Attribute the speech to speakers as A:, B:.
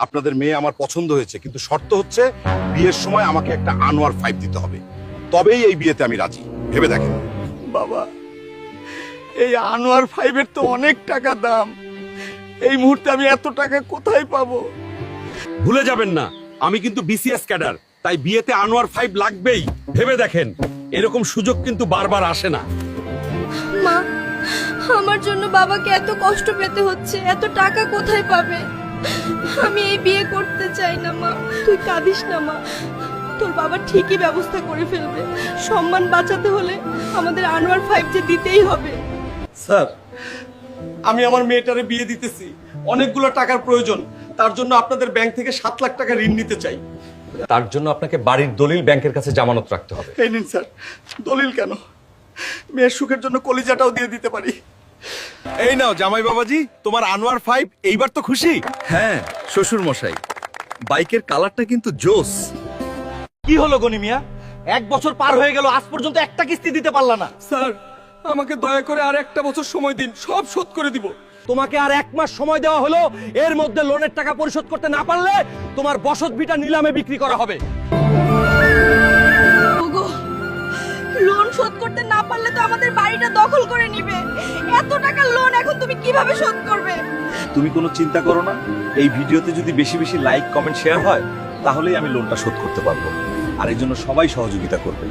A: আপনাদের মেয়ে আমার পছন্দ হয়েছে, কিন্তু শর্ত হচ্ছে বিয়ের সময় আমাকে একটা আনোয়ার 5 দিতে হবে, তবেই এই বিয়েতে আমি রাজি। ভেবে দেখেন।
B: বাবা, এই আনোয়ার 5-এর তো অনেক টাকা দাম। এই মুহূর্তে আমি এত টাকা কোথায় পাবো?
C: ভুলে যাবেন না, আমি কিন্তু বিসিএস ক্যাডার, তাই বিয়েতে আনোয়ার 5 লাগবেই। ভেবে দেখেন, এরকম সুযোগ কিন্তু বারবার আসে না।
D: মা, আমার জন্য বাবাকে এত কষ্ট পেতে হচ্ছে, এত টাকা কোথায় পাবে? আমি এই বিয়ে করতে চাই না মা। তুই কাঁদিস না মা, তোর বাবা ঠিকই ব্যবস্থা করে ফেলবে। সম্মান বাঁচাতে হলে আমাদের আনোয়ার 5 যে দিতেই হবে।
B: স্যার, আমি আমার মেয়েটারে বিয়ে দিতেছি, অনেকগুলো টাকার প্রয়োজন। তার জন্য আপনাদের ব্যাংক থেকে 7 লাখ টাকা ঋণ নিতে চাই।
E: তার জন্য আপনাকে বাড়ির দলিল ব্যাংকের কাছে জামানত রাখতে হবে।
B: এই নিন স্যার। দলিল কেন? মেয়ের সুখের জন্য কলিজাটাও দিয়ে দিতে পারি।
C: এই নাও জামাই বাবাজি, তোমার আনোয়ার 5। এইবার তো খুশি?
F: হ্যাঁ শ্বশুর মশাই, বাইকের কালারটা কিন্তু জোস।
G: কি হলো গনি মিয়া? 1 বছর পার হয়ে গেল, আজ পর্যন্ত একটা কিস্তি দিতে পারলা না।
B: স্যার, আমাকে দয়া করে আর একটা বছর সময় দিন, সব শোধ করে দিব।
G: তোমাকে আর 1 মাস সময় দেওয়া হলো। এর মধ্যে লোনের টাকা পরিশোধ করতে না পারলে তোমার বসত ভিটা নিলামে বিক্রি করা হবে।
D: ওগো, লোন শোধ করতে না পারলে তো আমাদের বাড়িটা দখল করে নিবে। এত টাকা লোন এখন তুমি কিভাবে শোধ করবে?
E: তুমি কোনো চিন্তা করো না, এই ভিডিওতে যদি বেশি বেশি লাইক কমেন্ট শেয়ার হয় তাহলেই আমি লোনটা শোধ করতে পারবো, আর এই জন্য সবাই সহযোগিতা করবে।